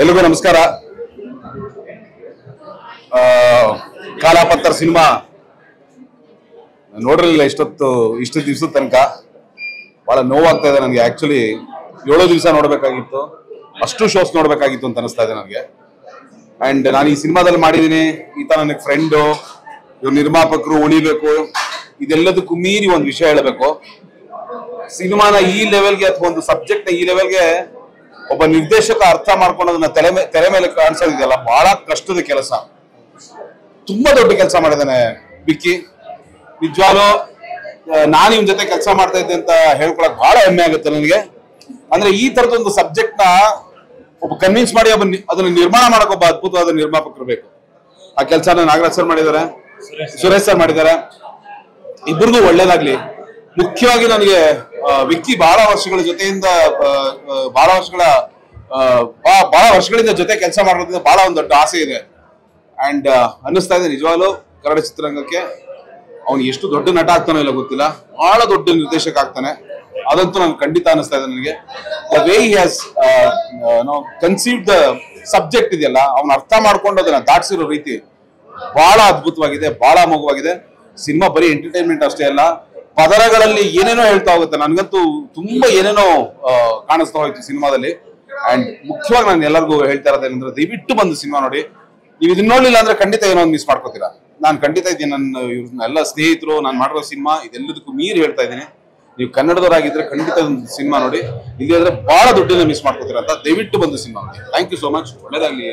ಎಲ್ರಿಗೂ ನಮಸ್ಕಾರ. ಕಾಲಾಪತ್ರ ಸಿನಿಮಾ ನೋಡಿರಲಿಲ್ಲ ಇಷ್ಟು ದಿವಸದ ತನಕ. ಬಹಳ ನೋವಾಗ್ತಾ ಇದೆ ನನಗೆ. ಆಕ್ಚುಲಿ 7 ದಿವಸ ನೋಡ್ಬೇಕಾಗಿತ್ತು, ಅಷ್ಟು ಶೋಸ್ ನೋಡ್ಬೇಕಾಗಿತ್ತು ಅಂತ ಅನಿಸ್ತಾ ಇದೆ ನನಗೆ. ಅಂಡ್ ನಾನು ಈ ಸಿನಿಮಾದಲ್ಲಿ ಮಾಡಿದೀನಿ, ಈತ ನನಗೆ ಫ್ರೆಂಡು, ಇವ್ರು ನಿರ್ಮಾಪಕರು, ಉಳಿಬೇಕು, ಇದೆಲ್ಲದಕ್ಕೂ ಮೀರಿ ಒಂದು ವಿಷಯ ಹೇಳಬೇಕು. ಸಿನಿಮಾನ ಈ ಲೆವೆಲ್ಗೆ ಅಥವಾ ಒಂದು ಸಬ್ಜೆಕ್ಟ್ ನ ಈ ಲೆವೆಲ್ಗೆ ಒಬ್ಬ ನಿರ್ದೇಶಕ ಅರ್ಥ ಮಾಡ್ಕೊಂಡೋದನ್ನ ತೆರೆ ಮೇಲೆ ಕಾಣಿಸೋದಿದೆಯಲ್ಲ, ಬಹಳ ಕಷ್ಟದ ಕೆಲಸ. ತುಂಬಾ ದೊಡ್ಡ ಕೆಲಸ ಮಾಡಿದಾನೆ ಬಿಕ್ಕಿ. ನಿಜವಾಗ್ಲೂ ನಾನು ಇವನ್ ಜೊತೆ ಕೆಲಸ ಮಾಡ್ತಾ ಇದ್ದೆ ಅಂತ ಹೇಳ್ಕೊಳಕ್ ಬಹಳ ಹೆಮ್ಮೆ ಆಗುತ್ತೆ ನನಗೆ. ಅಂದ್ರೆ ಈ ತರದೊಂದು ಸಬ್ಜೆಕ್ಟ್ ನ ಒಬ್ಬ ಕನ್ವಿನ್ಸ್ ಮಾಡಿ ಅದನ್ನ ನಿರ್ಮಾಣ ಮಾಡಕ್ ಒಬ್ಬ ಅದ್ಭುತವಾದ ನಿರ್ಮಾಪಕರು ಬೇಕು. ಆ ಕೆಲಸನ ನಾಗರಾಜ್ ಸರ್ ಮಾಡಿದ್ದಾರೆ, ಸುರೇಶ್ ಸರ್ ಮಾಡಿದ್ದಾರೆ. ಇಬ್ಬರಿಗೂ ಒಳ್ಳೇದಾಗ್ಲಿ. ಮುಖ್ಯವಾಗಿ ನನಗೆ ವಿಕ್ಕಿ ಬಹಳ ವರ್ಷಗಳಿಂದ ಜೊತೆ ಕೆಲಸ ಮಾಡೋದ್ರಿಂದ ಬಹಳ ಒಂದು ದೊಡ್ಡ ಆಸೆ ಇದೆ. ಅಂಡ್ ಅನ್ನಿಸ್ತಾ ಇದೆ ನಿಜವಾಗ್ಲೂ ಕನ್ನಡ ಚಿತ್ರರಂಗಕ್ಕೆ ಅವ್ನು ಎಷ್ಟು ದೊಡ್ಡ ನಟ ಆಗ್ತಾನೋ ಇಲ್ಲ ಗೊತ್ತಿಲ್ಲ, ಬಹಳ ದೊಡ್ಡ ನಿರ್ದೇಶಕ ಆಗ್ತಾನೆ. ಅದಂತೂ ನನ್ಗೆ ಖಂಡಿತ ಅನಿಸ್ತಾ ಇದೆ ನನಗೆ. The way he has conceived the subject ಇದೆಯಲ್ಲ, ಅವ್ನ ಅರ್ಥ ಮಾಡ್ಕೊಂಡು ಅದನ್ನ ದಾಟಿಸಿರೋ ರೀತಿ ಬಹಳ ಅದ್ಭುತವಾಗಿದೆ, ಬಹಳ ಅಮೋಘವಾಗಿದೆ. ಸಿನಿಮಾ ಬರೀ ಎಂಟರ್ಟೈನ್ಮೆಂಟ್ ಅಷ್ಟೇ ಅಲ್ಲ, ಪದರಗಳಲ್ಲಿ ಏನೇನೋ ಹೇಳ್ತಾ ಹೋಗುತ್ತೆ. ನನ್ಗಂತೂ ತುಂಬಾ ಏನೇನೋ ಕಾಣಿಸ್ತಾ ಹೋಯ್ತು ಸಿನಿಮಾದಲ್ಲಿ. ಅಂಡ್ ಮುಖ್ಯವಾಗಿ ನಾನು ಎಲ್ಲರಿಗೂ ಹೇಳ್ತಾ ಇರೋದೇನಂದ್ರೆ, ದಯವಿಟ್ಟು ಬಂದು ಸಿನಿಮಾ ನೋಡಿ. ನೀವು ಇದನ್ನ ನೋಡ್ಲಿಲ್ಲ ಅಂದ್ರೆ ಖಂಡಿತ ಏನೋ ಒಂದು ಮಿಸ್ ಮಾಡ್ಕೋತೀರಾ. ನಾನು ಖಂಡಿತ ಇದ್ದೀನಿ, ನನ್ನ ಎಲ್ಲ ಸ್ನೇಹಿತರು, ನಾನು ಮಾಡಿರೋ ಸಿನಿಮಾ ಇದೆಲ್ಲದಕ್ಕೂ ಮೀರಿ ಹೇಳ್ತಾ ಇದ್ದೀನಿ. ನೀವು ಕನ್ನಡದವರಾಗಿದ್ರೆ ಖಂಡಿತ ಒಂದು ಸಿನಿಮಾ ನೋಡಿ, ಇಲ್ಲಿ ಅಂದ್ರೆ ಬಹಳ ದುಡ್ಡನ್ನ ಮಿಸ್ ಮಾಡ್ಕೋತೀರಾ ಅಂತ. ದಯವಿಟ್ಟು ಬಂದು ಸಿನಿಮಾ ನೋಡಿ. Thank you so much. ಒಳ್ಳೇದಾಗ್ಲಿ.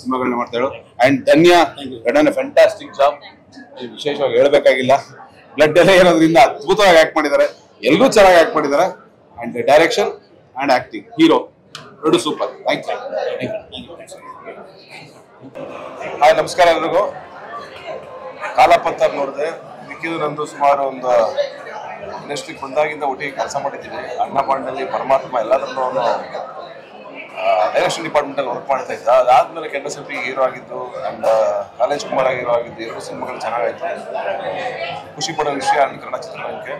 ಸಿನಿಮಾಗಳನ್ನ ಮಾಡ್ತಾ ಹೇಳು. And Dhanya fantastic job. ವಿಶೇಷವಾಗಿ ಹೇಳ್ಬೇಕಾಗಿಲ್ಲ, ಬ್ಲಡ್ ಎಲ್ಲ ಇರೋದ್ರಿಂದ ಅದ್ಭುತವಾಗಿ ಆಕ್ಟ್ ಮಾಡಿದ್ದಾರೆ. ಎಲ್ಲರೂ ಚೆನ್ನಾಗಿ ಆಕ್ಟ್ ಮಾಡಿದ್ದಾರೆ. And direction and acting, hero ಎರಡು ಸೂಪರ್. Thank you. ಹಾಯ್, ನಮಸ್ಕಾರ ಎಲ್ರಿಗೂ. ಕಾಲಾಪತ್ರ ನೋಡಿದೆ. ಮಿಕ್ಕಿದ್ದು ನಂದು ಸುಮಾರು ಒಂದು ಇಂಡಸ್ಟ್ರಿಗೆ ಬಂದಾಗಿಂದ ಒಟ್ಟಿಗೆ ಕೆಲಸ ಮಾಡಿದ್ದೀವಿ. ಅಣ್ಣಪಾಂಡಲ್ಲಿ, ಪರಮಾತ್ಮ ಎಲ್ಲದರಲ್ಲೂ ಡೈರೆಕ್ಷನ್ ಡಿಪಾರ್ಟ್ಮೆಂಟ್ ಅಲ್ಲಿ ವರ್ಕ್ ಮಾಡ್ತಾ ಇದ್ದ. ಅದಾದ್ಮೇಲೆ ಕೆಂಡಸೆಪಿ ಹೀರೋ ಆಗಿದ್ದು ಅಂಡ್ ಕಾಲೇಜ್ ಕುಮಾರ್ ಹೀರೋ ಆಗಿದ್ದು. 2 ಸಿನಿಮಾಗಳು ಚೆನ್ನಾಗಾಯ್ತು. ಖುಷಿ ಪಡೋ ವಿಷಯ ಕನ್ನಡ ಚಿತ್ರರಂಗಕ್ಕೆ.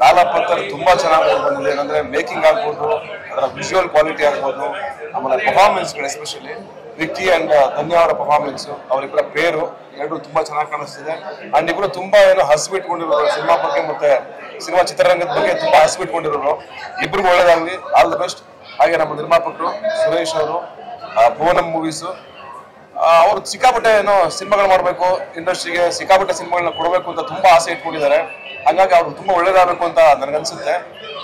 ಕಾಲಾಪತ್ರ ತುಂಬಾ ಚೆನ್ನಾಗಿ ಬಂದಿದೆ. ಏನಂದ್ರೆ ಮೇಕಿಂಗ್ ಆಗ್ಬೋದು, ಅದರ ವಿಜುವಲ್ ಕ್ವಾಲಿಟಿ ಆಗ್ಬೋದು, ಆಮೇಲೆ ಪರ್ಫಾರ್ಮೆನ್ಸ್ಗಳು, ಎಸ್ಪೆಷಲಿ ವಿಕ್ಕಿ ಅಂಡ್ ಧನ್ಯ ಅವರ ಪರ್ಫಾರ್ಮೆನ್ಸ್, ಅವರಿಬ್ಬರ ಪೇರು ಎರಡು ತುಂಬಾ ಚೆನ್ನಾಗಿ ಕಾಣಿಸ್ತಿದೆ. ಅಂಡ್ ಇಬ್ಬರು ತುಂಬಾ ಹಸಿಬಿಟ್ಕೊಂಡಿರೋರು ಸಿನಿಮಾ ಬಗ್ಗೆ ಮತ್ತೆ ಸಿನಿಮಾ ಚಿತ್ರರಂಗದ ಬಗ್ಗೆ ತುಂಬಾ ಹಸಿಬಿಟ್ಕೊಂಡಿರೋರು. ಇಬ್ಬರಿಗೂ ಒಳ್ಳೇದಾಗ್ಲಿ, ಆಲ್ ದ ಬೆಸ್ಟ್. ಹಾಗೆ ನಮ್ಮ ನಿರ್ಮಾಪಕರು ಸುರೇಶ್ ಅವರು, ಭುವನಂ ಮೂವೀಸು, ಅವರು ಸಿಕ್ಕಾಪಟ್ಟೆ ಸಿನಿಮಾಗಳು ಮಾಡಬೇಕು, ಇಂಡಸ್ಟ್ರಿಗೆ ಸಿಕ್ಕಾಪಟ್ಟೆ ಸಿನಿಮಾಗಳನ್ನ ಕೊಡಬೇಕು ಅಂತ ತುಂಬಾ ಆಸೆ ಇಟ್ಕೊಂಡಿದ್ದಾರೆ. ಹಾಗಾಗಿ ಅವ್ರು ತುಂಬಾ ಒಳ್ಳೇದಾಗಬೇಕು ಅಂತ ನನಗನ್ಸುತ್ತೆ.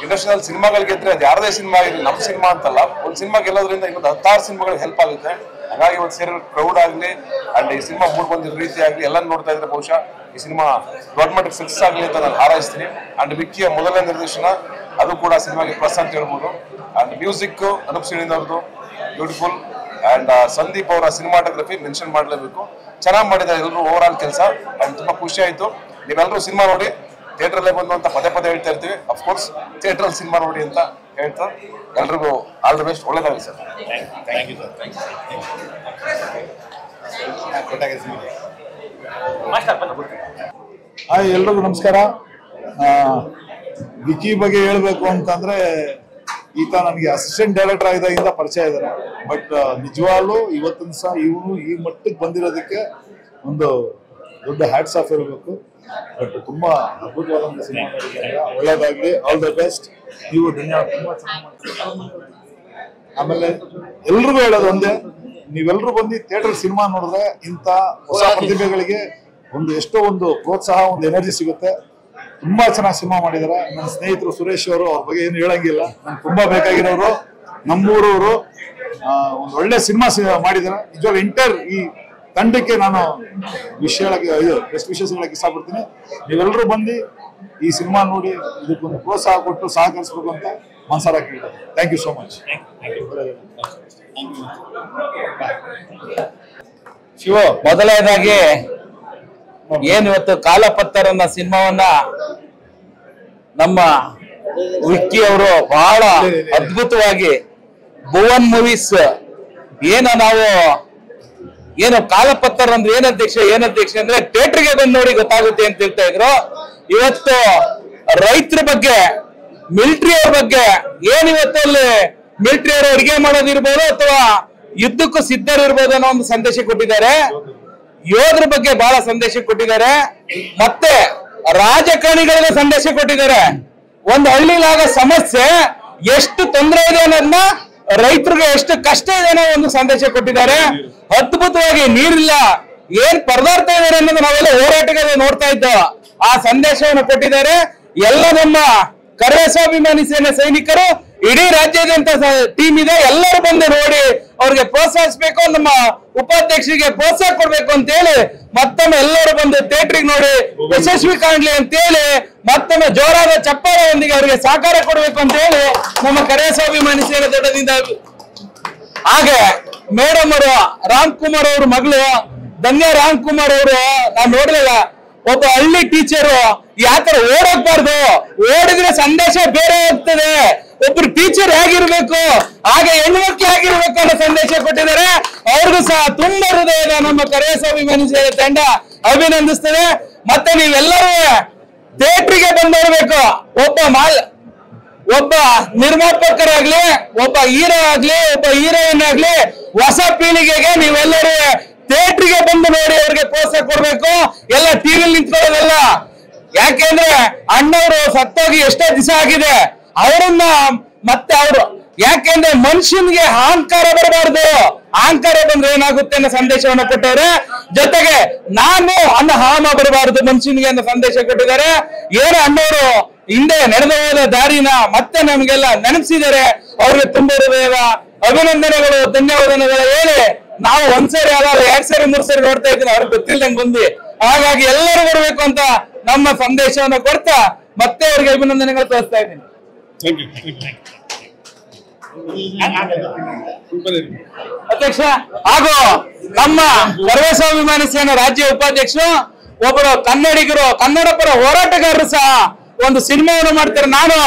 ಇಂಡಸ್ಟ್ರಿಯಲ್ಲಿ ಸಿನಿಮಾಗಳು ಗೆದ್ರೆ ಅದು ಯಾರದೇ ಸಿನಿಮಾ ಆಗಿರಲಿ, ನಮ್ಮ ಸಿನಿಮಾ ಅಂತಲ್ಲ, ಒಂದು ಸಿನಿಮಾ ಗೆಲ್ಲೋದ್ರಿಂದ ಇನ್ನೊಂದು 16 ಸಿನಿಮಾಗಳಿಗೆ ಹೆಲ್ಪ್ ಆಗುತ್ತೆ. ಹಾಗಾಗಿ ಒಂದು ಸೇರಿರೋ ಕ್ರೌಡ್ ಆಗಲಿ ಅಂಡ್ ಈ ಸಿನಿಮಾ ಮೂಡ್ ಬಂದಿರೋ ರೀತಿ ಆಗಲಿ ಎಲ್ಲ ನೋಡ್ತಾ ಇದ್ರೆ ಬಹುಶಃ ಈ ಸಿನಿಮಾ ದೊಡ್ಡ ಮಟ್ಟಕ್ಕೆ ಸಕ್ಸಸ್ ಆಗಲಿ ಅಂತ ನಾನು ಹಾರೈಸ್ತೀನಿ. ಅಂಡ್ ವಿಕ್ಕಿಯ ಮೊದಲನೇ ನಿರ್ದೇಶನ, ಅದು ಕೂಡ ಸಿನಿಮಾಗೆ ಪ್ಲಸ್ ಅಂತ ಹೇಳ್ಬೋದು. ಅಂಡ್ ಮ್ಯೂಸಿಕ್ ಅನೂಪ್ ಸಿನಿಂದ್ ಅವ್ರದ್ದು ಬ್ಯೂಟಿಫುಲ್. ಅಂಡ್ ಸಂದೀಪ್ ಅವರ ಸಿನಿಮಾಟೋಗ್ರಫಿ ಮೆನ್ಷನ್ ಮಾಡಲೇಬೇಕು. ಚೆನ್ನಾಗಿ ಮಾಡಿದ್ದಾರೆ ಎಲ್ಲರೂ ಓವರ್ ಆಲ್ ಕೆಲಸ. ಅಂಡ್ ತುಂಬಾ ಖುಷಿ ಆಯ್ತು. ನೀವೆಲ್ಲರೂ ಸಿನಿಮಾ ನೋಡಿ, ಥಿಯೇಟ್ರಲ್ಲೇ ಬಂದು ಅಂತ ಪದೇ ಹೇಳ್ತಾ ಇರ್ತೀವಿ. ಅಫ್ಕೋರ್ಸ್ ಥಿಯೇಟ್ರಲ್ಲಿ ಸಿನಿಮಾ ನೋಡಿ ಅಂತ ಹೇಳ್ತಾ ಎಲ್ರಿಗೂ ಆಲ್ ದ ಬೆಸ್ಟ್. ಒಳ್ಳೇದಾಗಲಿ sir. Thank you sir. Hi, ಎಲ್ರಿಗೂ ನಮಸ್ಕಾರ. ವಿಕ್ಕಿ ಬಗ್ಗೆ ಹೇಳ್ಬೇಕು ಅಂತಂದ್ರೆ, ಈತ ನನಗೆ ಅಸಿಸ್ಟೆಂಟ್ ಡೈರೆಕ್ಟರ್ ಆಗಿದ್ದಾಗಿಂದ ಪರಿಚಯ ಇದ್ದಾರೆ. ಬಟ್ ನಿಜವಾಗ್ಲೂ ಇವತ್ತಿನ ಸಹ ಇವನು ಈ ಮಟ್ಟಕ್ಕೆ ಬಂದಿರೋದಕ್ಕೆ ಒಂದು ದೊಡ್ಡ ಹ್ಯಾಟ್ಸ್ ಆಫ್ ಇರಬೇಕು. ಬಟ್ ತುಂಬಾ ಅದ್ಭುತವಾದ ಸಿನಿಮಾ, ಒಳ್ಳೇದಾಗ್ಲಿ, ಆಲ್ ದ ಬೆಸ್ಟ್. ನೀವು ಧನ್ಯವಾದ, ತುಂಬಾ ಚೆನ್ನಾಗಿ. ಆಮೇಲೆ ಎಲ್ರಿಗೂ ಹೇಳೋದು ಒಂದೇ, ನೀವೆಲ್ಲರೂ ಬಂದು ಥಿಯೇಟರ್ ಸಿನಿಮಾ ನೋಡಿದ್ರೆ ಇಂಥ ಹೊಸ ಪ್ರತಿಭೆಗಳಿಗೆ ಎಷ್ಟೋ ಒಂದು ಪ್ರೋತ್ಸಾಹ, ಒಂದು ಎನರ್ಜಿ ಸಿಗುತ್ತೆ. ತುಂಬಾ ಚೆನ್ನಾಗಿ ಸಿನಿಮಾ ಮಾಡಿದ್ದಾರೆ. ನನ್ನ ಸ್ನೇಹಿತರು ಸುರೇಶ್ ಅವರು, ಅವ್ರ ಬಗ್ಗೆ ಏನು ಹೇಳಂಗಿಲ್ಲ. ನನ್ಗೆ ತುಂಬಾ ಬೇಕಾಗಿರೋರು, ನಮ್ಮೂರವರು. ಒಂದು ಒಳ್ಳೆ ಸಿನಿಮಾ ಮಾಡಿದ್ದಾರೆ. ನಿಜವಾಗ್ಲೂ ಎಂಟರ್ ಈ ತಂಡಕ್ಕೆ ನಾನು ಬೆಸ್ಟ್ ವಿಶೇಷ ಹೇಳಕ್ಕೆ ಇಷ್ಟಪಡ್ತೀನಿ. ನೀವೆಲ್ಲರೂ ಬಂದು ಈ ಸಿನಿಮಾ ನೋಡಿ ಇದಕ್ಕೊಂದು ಪ್ರೋತ್ಸಾಹ ಕೊಟ್ಟು ಸಹಕರಿಸಬೇಕು ಅಂತ ಮನಸಾರ ಕೇಳ್ತಾರೆ. Thank you so much. Shiva, ಮೊದಲನೇದಾಗಿ ಏನ್ ಇವತ್ತು ಕಾಲಾಪತ್ರ ಅನ್ನೋ ಸಿನಿಮಾವನ್ನ ನಮ್ಮ ವಿಕ್ಕಿ ಅವರು ಬಹಳ ಅದ್ಭುತವಾಗಿ, ಭುವನ್ ಮೂವೀಸ್ ಏನು ಕಾಲಪತ್ರ ಅಂದ್ರೆ ಏನಧ್ಯಕ್ಷ ಅಂದ್ರೆ ಥಿಯೇಟರ್ಗೆ ಬಂದು ನೋಡಿ ಗೊತ್ತಾಗುತ್ತೆ ಅಂತ ಹೇಳ್ತಾ ಇದ್ರು. ಇವತ್ತು ರೈತರ ಬಗ್ಗೆ, ಮಿಲಿಟರಿ ಅವ್ರ ಬಗ್ಗೆ ಏನ್ ಇವತ್ತಲ್ಲಿ ಮಿಲಿಟರಿ ಅವರು ಅಡಿಗೆ ಮಾಡೋದಿರ್ಬೋದು ಅಥವಾ ಯುದ್ಧಕ್ಕೂ ಸಿದ್ಧರಿರ್ಬೋದು ಅನ್ನೋ ಒಂದು ಸಂದೇಶ ಕೊಟ್ಟಿದ್ದಾರೆ. ಯೋಧರ ಬಗ್ಗೆ ಬಹಳ ಸಂದೇಶ ಕೊಟ್ಟಿದ್ದಾರೆ. ಮತ್ತೆ ರಾಜಕಾರಣಿಗಳಿಗೆ ಸಂದೇಶ ಕೊಟ್ಟಿದ್ದಾರೆ. ಒಂದು ಹಳ್ಳಿಲಾಗ ಸಮಸ್ಯೆ ಎಷ್ಟು ತೊಂದರೆ ಇದೆ ಅನ್ನೋದನ್ನ, ರೈತರಿಗೆ ಎಷ್ಟು ಕಷ್ಟ ಇದೆ ಅನ್ನೋ ಒಂದು ಸಂದೇಶ ಕೊಟ್ಟಿದ್ದಾರೆ. ಅದ್ಭುತವಾಗಿ ನೀರಿಲ್ಲ, ಏನ್ ಪರದಾಡ್ತಾ ಇದ್ದಾರೆ ಅನ್ನೋದು ನಾವೆಲ್ಲ ಹೋರಾಟಗಾರರು ನೋಡ್ತಾ ಇದ್ದೋ ಆ ಸಂದೇಶವನ್ನು ಕೊಟ್ಟಿದ್ದಾರೆ. ಎಲ್ಲ ನಮ್ಮ ಕರಸ್ವಾಭಿಮಾನಿ ಸೇನೆ ಸೈನಿಕರು ಇಡೀ ರಾಜ್ಯಾದ್ಯಂತ ಟೀಮ್ ಇದೆ, ಎಲ್ಲರೂ ಬಂದು ನೋಡಿ ಅವ್ರಿಗೆ ಪ್ರೋತ್ಸಾಹಿಸಬೇಕು, ನಮ್ಮ ಉಪಾಧ್ಯಕ್ಷರಿಗೆ ಪ್ರೋತ್ಸಾಹ ಕೊಡ್ಬೇಕು ಅಂತ ಹೇಳಿ ಮತ್ತೊಮ್ಮೆ ಎಲ್ಲರೂ ಬಂದು ಥಿಯೇಟ್ರಿಗೆ ನೋಡಿ ಯಶಸ್ವಿ ಕಾಣ್ಲಿ ಅಂತ ಹೇಳಿ ಮತ್ತೊಮ್ಮೆ ಜೋರಾದ ಚಪ್ಪಾಳೆಯೊಂದಿಗೆ ಅವರಿಗೆ ಸಹಕಾರ ಕೊಡ್ಬೇಕು ಅಂತ ಹೇಳಿ ನಮ್ಮ ಕರಸ್ವಾಭಿಮಾನಿ ಸೇನೆ ದೊಡ್ಡದಿಂದ. ಹಾಗೆ ಮೇಡಮ್ ಅವರು ರಾಮ್ಕುಮಾರ್ ಅವ್ರ ಮಗಳು ಧನ್ಯ ರಾಮ್ಕುಮಾರ್ ಅವರು ನಾನ್ ನೋಡ್ಲಿಲ್ಲ, ಒಬ್ಬ ಹಳ್ಳಿ ಟೀಚರು ಯಾತರ ಓಡೋಗ್ಬಾರ್ದು, ಓಡಿದ್ರೆ ಸಂದೇಶ ಬೇರೆ ಹೋಗ್ತದೆ, ಒಬ್ರು ಟೀಚರ್ ಹೇಗಿರ್ಬೇಕು ಹಾಗೆ ಹೆಣ್ಮಕ್ಳು ಹೇಗಿರ್ಬೇಕು ಅನ್ನೋ ಸಂದೇಶ ಕೊಟ್ಟಿದ್ದಾರೆ. ಅವ್ರಿಗೂ ಸಹ ತುಂಬಾ ಹೃದಯದ ನಮ್ಮ ಕರಸ್ವಾಭಿಮಾನಿ ಸೇನೆ ತಂಡ ಅಭಿನಂದಿಸ್ತದೆ. ಮತ್ತೆ ನೀವೆಲ್ಲರೂ ಥಿಯೇಟ್ರಿಗೆ ಬಂದು ನೋಡ್ಬೇಕು. ಒಬ್ಬ ನಿರ್ಮಾಪಕರಾಗ್ಲಿ, ಒಬ್ಬ ಹೀರೋ ಆಗ್ಲಿ, ಒಬ್ಬ ಹೀರೋಯಿನ್ ಆಗ್ಲಿ, ಹೊಸ ಪೀಳಿಗೆಗೆ ನೀವೆಲ್ಲರೂ ಥಿಯೇಟ್ರಿಗೆ ಬಂದು ನೋಡಿ ಅವ್ರಿಗೆ ಪ್ರೋತ್ಸಾಹ ಕೊಡ್ಬೇಕು. ಎಲ್ಲ ಟಿವಿಲಿ ನಿಂತ್ಕೊಳ್ಳೋದಲ್ಲ. ಯಾಕೆಂದ್ರೆ ಅಣ್ಣವರು ಸತ್ತೋಗಿ ಎಷ್ಟೋ ದಿವಸ ಆಗಿದೆ. ಅವರನ್ನ ಮತ್ತೆ ಅವರು ಯಾಕೆಂದ್ರೆ ಮನುಷ್ಯನಿಗೆ ಅಹಂಕಾರ ಬರಬಾರ್ದು, ಅಹಂಕಾರ ಬಂದ್ರೆ ಏನಾಗುತ್ತೆ ಅನ್ನೋ ಸಂದೇಶವನ್ನು ಕೊಟ್ಟವ್ರೆ. ಜೊತೆಗೆ ನಾನು ಹಾಮ ಬರಬಾರದು ಮನುಷ್ಯನಿಗೆ ಅನ್ನೋ ಸಂದೇಶ ಕೊಟ್ಟಿದ್ದಾರೆ. ಏನು ಅಣ್ಣವರು ಹಿಂದೆ ನಡೆದು ಹೋದ ದಾರಿನ ಮತ್ತೆ ನಮ್ಗೆಲ್ಲ ನೆನಪಿಸಿದ್ದಾರೆ. ಅವ್ರಿಗೆ ತುಂಬಾ ಹೃದಯದ ಅಭಿನಂದನೆಗಳು, ಧನ್ಯವಾದಗಳು ಹೇಳಿ ನಾವು ಒಂದ್ಸರಿ ಅಲ್ಲ 2 ಸರಿ 3 ಸರಿ ನೋಡ್ತಾ ಇದ್ದೀನಿ, ಅವ್ರಿಗೆ ಗೊತ್ತಿಲ್ದಂಗೆ ಬಂದ್ವಿ. ಹಾಗಾಗಿ ಎಲ್ಲರೂ ಬರ್ಬೇಕು ಅಂತ ನಮ್ಮ ಸಂದೇಶವನ್ನು ಕೊಡ್ತಾ ಮತ್ತೆ ಅವ್ರಿಗೆ ಅಭಿನಂದನೆಗಳು ತೋರಿಸ್ತಾ ಇದ್ದೀನಿ. ಅಧ್ಯಕ್ಷ ಹಾಗೂ ನಮ್ಮ ಕರಸ್ವಾಭಿಮಾನಿ ಸೇನೆ ರಾಜ್ಯ ಉಪಾಧ್ಯಕ್ಷರು, ಒಬ್ಬರು ಕನ್ನಡಿಗರು, ಕನ್ನಡ ಪರ ಹೋರಾಟಗಾರರು ಸಹ ಒಂದು ಸಿನಿಮಾವನ್ನು ಮಾಡ್ತಾರೆ. ನಾನು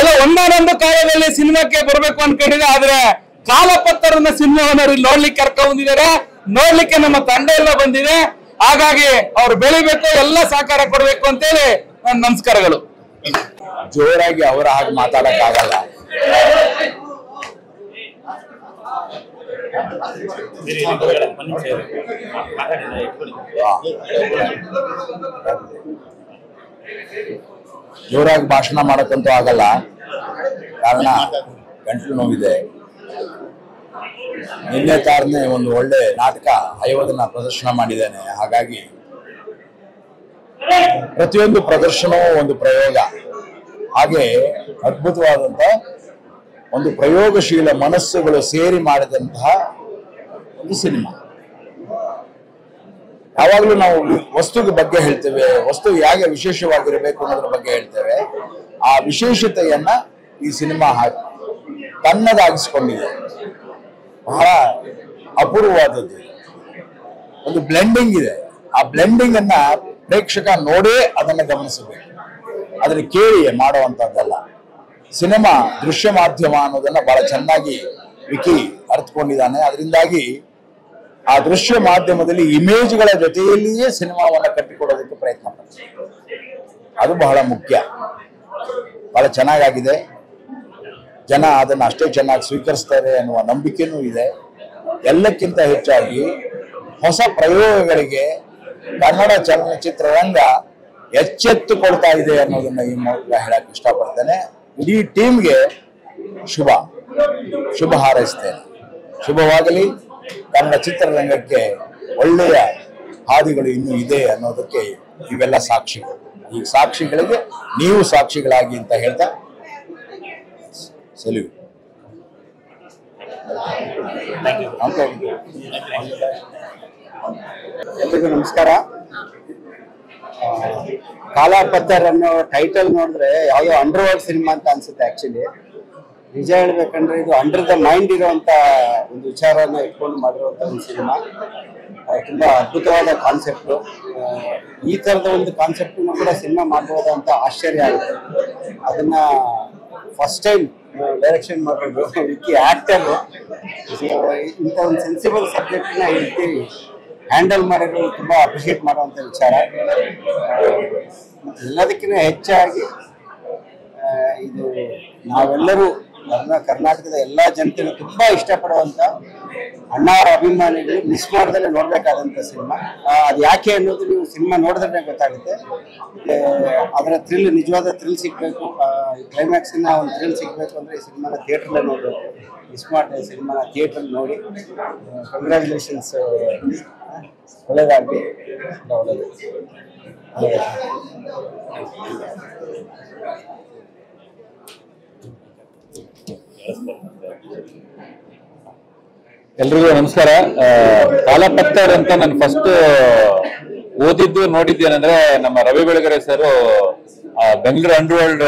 ಎಲ್ಲ ಒಂದೊಂದು ಕಾಲದಲ್ಲಿ ಸಿನಿಮಾಕ್ಕೆ ಬರ್ಬೇಕು ಅನ್ಕೊಂಡಿದ್ದೆ, ಆದ್ರೆ ಕಾಲಪತ್ರನ ಸಿನಿಮಾವನ್ನು ನೋಡ್ಲಿಕ್ಕೆ ಕರ್ಕೊಂಡ್ ಬಂದಿದ್ದಾರೆ. ನೋಡ್ಲಿಕ್ಕೆ ನಮ್ಮ ತಂಡ ಎಲ್ಲ ಬಂದಿದೆ. ಹಾಗಾಗಿ ಅವ್ರು ಬೆಳಿಬೇಕು, ಎಲ್ಲ ಸಹಕಾರ ಕೊಡ್ಬೇಕು ಅಂತೇಳಿ ನನ್ನ ನಮಸ್ಕಾರಗಳು. ಜೋರಾಗಿ ಅವರ ಹಾಗೆ ಮಾತಾಡಕ್ಕಾಗಲ್ಲ. ಜೋರಾಗಿ ಭಾಷಣ ಮಾಡಕ್ಕಂತೂ ಆಗಲ್ಲ, ಕಾರಣ ಗಂಟಲು ನೋವಿದೆ. ನಿನ್ನೆ ತಾರನೇ ಒಂದು ಒಳ್ಳೆ ನಾಟಕ ಐವದನ್ನ ಪ್ರದರ್ಶನ ಮಾಡಿದ್ದೇನೆ. ಹಾಗಾಗಿ ಪ್ರತಿಯೊಂದು ಪ್ರದರ್ಶನವೂ ಒಂದು ಪ್ರಯೋಗ. ಹಾಗೆ ಅದ್ಭುತವಾದಂತ ಒಂದು ಪ್ರಯೋಗಶೀಲ ಮನಸ್ಸುಗಳು ಸೇರಿ ಮಾಡಿದಂತಹ ಒಂದು ಸಿನಿಮಾ. ಯಾವಾಗಲೂ ನಾವು ವಸ್ತುಗೆ ಬಗ್ಗೆ ಹೇಳ್ತೇವೆ, ವಸ್ತು ಹೇಗೆ ವಿಶೇಷವಾಗಿರಬೇಕು ಅನ್ನೋದ್ರ ಬಗ್ಗೆ ಹೇಳ್ತೇವೆ. ಆ ವಿಶೇಷತೆಯನ್ನ ಈ ಸಿನಿಮಾ ತನ್ನದಾಗಿಸ್ಕೊಂಡಿದೆ. ಬಹಳ ಅಪೂರ್ವವಾದದ್ದು ಒಂದು ಬ್ಲೆಂಡಿಂಗ್ ಇದೆ. ಆ ಬ್ಲೆಂಡಿಂಗ್ ಅನ್ನ ಪ್ರೇಕ್ಷಕ ನೋಡೇ ಅದನ್ನ ಗಮನಿಸಬೇಕು, ಅದನ್ನ ಕೇಳಿ ಮಾಡುವಂತದ್ದಲ್ಲ. ಸಿನಿಮಾ ದೃಶ್ಯ ಮಾಧ್ಯಮ ಅನ್ನೋದನ್ನ ಬಹಳ ಚೆನ್ನಾಗಿ ವಿಕಿ ಅರ್ಥಕೊಂಡಿದ್ದಾನೆ. ಅದರಿಂದಾಗಿ ಆ ದೃಶ್ಯ ಮಾಧ್ಯಮದಲ್ಲಿ ಇಮೇಜ್ಗಳ ಜೊತೆಯಲ್ಲಿಯೇ ಸಿನಿಮಾವನ್ನ ಕಟ್ಟಿಕೊಡೋದಕ್ಕೆ ಪ್ರಯತ್ನ ಮಾಡ್ತಾರೆ. ಅದು ಬಹಳ ಮುಖ್ಯ. ಬಹಳ ಚೆನ್ನಾಗಿದೆ. ಜನ ಅದನ್ನ ಅಷ್ಟೇ ಚೆನ್ನಾಗಿ ಸ್ವೀಕರಿಸ್ತಾರೆ ಅನ್ನುವ ನಂಬಿಕೆನೂ ಇದೆ. ಎಲ್ಲಕ್ಕಿಂತ ಹೆಚ್ಚಾಗಿ ಹೊಸ ಪ್ರಯೋಗಗಳಿಗೆ ಕನ್ನಡ ಚಲನಚಿತ್ರರಂಗ ಎಚ್ಚೆತ್ತುಕೊಳ್ತಾ ಇದೆ ಅನ್ನೋದನ್ನ ಈ ಮೂಲಕ ಹೇಳಕ್ ಇಷ್ಟಪಡ್ತೇನೆ. ಇಡೀ ಟೀಮ್ಗೆ ಶುಭ ಹಾರೈಸ್ತೇನೆ. ಶುಭವಾಗಲಿ. ಕನ್ನಡ ಚಿತ್ರರಂಗಕ್ಕೆ ಒಳ್ಳೆಯ ಹಾದಿಗಳು ಇನ್ನೂ ಇದೆ ಅನ್ನೋದಕ್ಕೆ ಇವೆಲ್ಲ ಸಾಕ್ಷಿಗಳು. ಈ ಸಾಕ್ಷಿಗಳಿಗೆ ನೀವು ಸಾಕ್ಷಿಗಳಾಗಿ ಅಂತ ಹೇಳ್ತಾ ಸೆಲ್ಯೂಟ್. ಎಲ್ರಿಗೂ ನಮಸ್ಕಾರ. ಕಾಲಾಪತ್ತರ್ ಅನ್ನೋ ಟೈಟಲ್ ನೋಡಿದ್ರೆ ಯಾವುದೋ ಅಂಡರ್ ವರ್ಲ್ಡ್ ಸಿನಿಮಾ ಅಂತ ಅನ್ಸುತ್ತೆ. ಆಕ್ಚುಲಿ ನಿಜ ಹೇಳ್ಬೇಕಂದ್ರೆ ಇದು ಅಂಡರ್ ದ ಮೈಂಡ್ ಇರುವಂತ ಒಂದು ವಿಚಾರನ ಇಟ್ಕೊಂಡು ಮಾಡಿರುವಂತ ಒಂದು ಸಿನಿಮಾ. ತುಂಬಾ ಅದ್ಭುತವಾದ ಕಾನ್ಸೆಪ್ಟ್. ಈ ತರದ ಒಂದು ಕಾನ್ಸೆಪ್ಟ್ ಕೂಡ ಸಿನಿಮಾ ಮಾಡಬಹುದು ಅಂತ ಆಶ್ಚರ್ಯ ಆಗುತ್ತೆ. ಅದನ್ನ ಫಸ್ಟ್ ಟೈಮ್ ಡೈರೆಕ್ಷನ್ ಮಾಡೋದು ವಿಕಿ ಆಕ್ಟರ್. ಇಂಥ ಒಂದು ಸೆನ್ಸಿಬಲ್ ಸಬ್ಜೆಕ್ಟ್ ನ ಈ ರೀತಿ ಹ್ಯಾಂಡಲ್ ಮಾಡಿರೋದು ತುಂಬಾ ಅಪ್ರಿಷಿಯೇಟ್ ಮಾಡುವಂತ ವಿಚಾರ. ಎಲ್ಲದಕ್ಕಿಂತ ಹೆಚ್ಚಾಗಿ ಇದು ನಾವೆಲ್ಲರೂ ಕರ್ನಾಟಕದ ಎಲ್ಲಾ ಜನತೆಗೂ ತುಂಬಾ ಇಷ್ಟಪಡುವಂತ ಅಣ್ಣ ಅವರ ಅಭಿಮಾನಿಗಳು ಮಿಸ್ ಮಾಡ್ದಲೇ ನೋಡ್ಬೇಕಾದಂತ ಸಿನಿಮಾ. ಅದು ಯಾಕೆ ಅನ್ನೋದು ನೀವು ಸಿನಿಮಾ ನೋಡಿದ್ರೆ ಗೊತ್ತಾಗುತ್ತೆ. ಅದರ ಥ್ರಿಲ್, ನಿಜವಾದ ಥ್ರಿಲ್ ಸಿಗ್ಬೇಕು, ಕ್ಲೈಮ್ಯಾಕ್ಸಿನ ಒಂದು ಥ್ರಿಲ್ ಸಿಗ್ಬೇಕು ಅಂದ್ರೆ ಈ ಸಿನಿಮಾನ ಥಿಯೇಟ್ರಲ್ಲೇ ನೋಡಬೇಕು. ಮಿಸ್ ಮಾಡಿದೆ ಸಿನಿಮಾನ ಥಿಯೇಟ್ರಲ್ಲಿ ನೋಡಿ. ಕಂಗ್ರ್ಯಾಚುಲೇಷನ್ಸ್, ಒಳ್ಳೇದಾಗಲಿ. ಒಳ್ಳೇದು. ಎಲ್ರಿಗೂ ನಮಸ್ಕಾರ. ಕಾಲಪತ್ತರ್ ಅಂತ ನಾನು ಫಸ್ಟ್ ಓದಿದ್ದು ನೋಡಿದ್ದೇನೆಂದ್ರೆ ನಮ್ಮ Ravi Belagere sir Bengaluru under world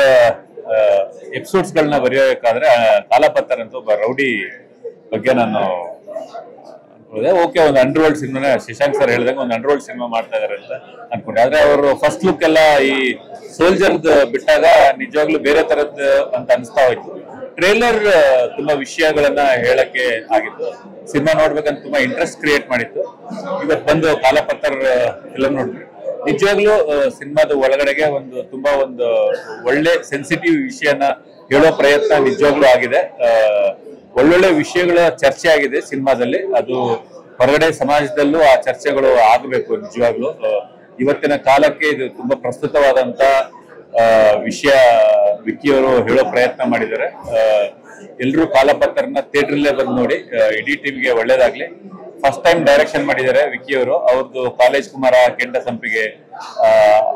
episodes ಗಳನ್ನ ಬರೆಯಬೇಕಾದ್ರೆ ಕಾಲಪತ್ತರ್ ಅಂತ ಒಬ್ಬ ರೌಡಿ ಬಗ್ಗೆ ನಾನು ಓಕೆ ಒಂದು ಅಂಡರ್ ವರ್ಲ್ಡ್ ಸಿನಿಮಾನ ಶಶಾಂಕ್ ಸರ್ ಹೇಳಿದಾಗ ಒಂದು ಅಂಡರ್ ವರ್ಲ್ಡ್ ಸಿನಿಮಾ ಮಾಡ್ತಾ ಇದಾರೆ ಅಂತ ಅನ್ಕೊಂಡೆ. ಆದ್ರೆ ಅವರು ಫಸ್ಟ್ ಲುಕ್ ಎಲ್ಲ ಈ ಸೋಲ್ಜರ್ ಬಿಟ್ಟಾಗ ನಿಜವಾಗ್ಲೂ ಬೇರೆ ತರದ್ ಅಂತ ಅನಿಸ್ತಾ ಹೋಯ್ತು. ಟ್ರೇಲರ್ ತುಂಬಾ ವಿಷಯಗಳನ್ನ ಹೇಳಕ್ಕೆ ಆಗಿತ್ತು. ಸಿನಿಮಾ ನೋಡ್ಬೇಕಂತ ತುಂಬಾ ಇಂಟ್ರೆಸ್ಟ್ ಕ್ರಿಯೇಟ್ ಮಾಡಿತ್ತು. ಇವತ್ತು ಬಂದು ಕಾಲಪತ್ತರ್ ಫಿಲಂ ನೋಡಿದ್ವಿ. ನಿಜವಾಗ್ಲೂ ಸಿನಿಮಾದ ಒಳಗಡೆಗೆ ತುಂಬಾ ಒಂದು ಒಳ್ಳೆ ಸೆನ್ಸಿಟಿವ್ ವಿಷಯನ ಹೇಳೋ ಪ್ರಯತ್ನ ನಿಜವಾಗ್ಲೂ ಆಗಿದೆ. ಒಳ್ಳೊಳ್ಳೆ ವಿಷಯಗಳ ಚರ್ಚೆ ಆಗಿದೆ ಸಿನಿಮಾದಲ್ಲಿ. ಅದು ಹೊರಗಡೆ ಸಮಾಜದಲ್ಲೂ ಆ ಚರ್ಚೆಗಳು ಆಗಬೇಕು. ನಿಜವಾಗ್ಲೂ ಇವತ್ತಿನ ಕಾಲಕ್ಕೆ ಇದು ತುಂಬಾ ಪ್ರಸ್ತುತವಾದಂತ ವಿಷಯ ವಿಕ್ಕಿಯವರು ಹೇಳೋ ಪ್ರಯತ್ನ ಮಾಡಿದ್ದಾರೆ. ಎಲ್ರೂ ಕಾಲಪತ್ತರ್ನ ಥಿಯೇಟ್ರಲ್ಲೇ ಬಂದು ನೋಡಿ. ಇಡೀ ಟೀಮ್ಗೆ ಒಳ್ಳೇದಾಗ್ಲಿ. ಫಸ್ಟ್ ಟೈಮ್ ಡೈರೆಕ್ಷನ್ ಮಾಡಿದ್ದಾರೆ ವಿಕ್ಕಿಯವರು. ಅವ್ರದ್ದು ಕಾಲೇಜ್ ಕುಮಾರ, ಕೆಂಡ ಸಂಪಿಗೆ,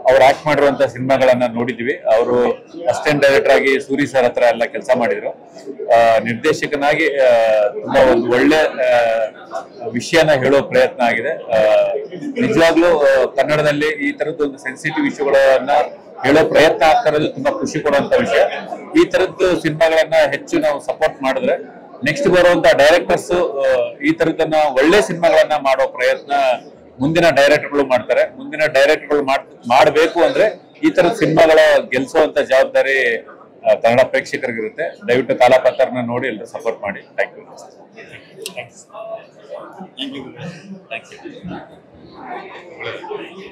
ಅವ್ರು ಆಕ್ಟ್ ಮಾಡಿರುವಂತ ಸಿನಿಮಾಗಳನ್ನ ನೋಡಿದ್ವಿ. ಅವರು ಅಸಿಸ್ಟೆಂಟ್ ಡೈರೆಕ್ಟರ್ ಆಗಿ ಸೂರಿ ಸರ್ ಹತ್ರ ಎಲ್ಲ ಕೆಲಸ ಮಾಡಿದ್ರು. ನಿರ್ದೇಶಕನಾಗಿ ತುಂಬಾ ಒಂದು ಒಳ್ಳೆ ವಿಷಯನ ಹೇಳೋ ಪ್ರಯತ್ನ ಆಗಿದೆ. ನಿಜವಾಗ್ಲೂ ಕನ್ನಡದಲ್ಲಿ ಈ ತರದ್ದು ಒಂದು ಸೆನ್ಸಿಟಿವ್ ವಿಷಯಗಳನ್ನ ಹೇಳೋ ಪ್ರಯತ್ನ ಆಗ್ತಾ ಇರೋದು ತುಂಬಾ ಖುಷಿ ಕೊಡುವಂತ ವಿಷಯ. ಈ ತರದ್ದು ಸಿನಿಮಾಗಳನ್ನ ಹೆಚ್ಚು ನಾವು ಸಪೋರ್ಟ್ ಮಾಡಿದ್ರೆ ನೆಕ್ಸ್ಟ್ ಬರುವಂತ ಡೈರೆಕ್ಟರ್ಸ್ ಈ ತರದನ್ನ ಒಳ್ಳೆ ಸಿನಿಮಾಗಳನ್ನ ಮಾಡೋ ಪ್ರಯತ್ನ ಮುಂದಿನ ಡೈರೆಕ್ಟರ್ಗಳು ಮಾಡ್ತಾರೆ. ಮುಂದಿನ ಡೈರೆಕ್ಟರ್ಗಳು ಮಾಡಬೇಕು ಅಂದ್ರೆ ಈ ತರದ ಸಿನಿಮಾಗಳ ಗೆಲ್ಸುವಂತ ಜವಾಬ್ದಾರಿ ಕನ್ನಡ ಪ್ರೇಕ್ಷಕರಿಗಿರುತ್ತೆ. ದಯವಿಟ್ಟು ಕಾಲಪತ್ತರ್ನ ನೋಡಿ ಎಲ್ಲರೂ ಸಪೋರ್ಟ್ ಮಾಡಿ. Thank you.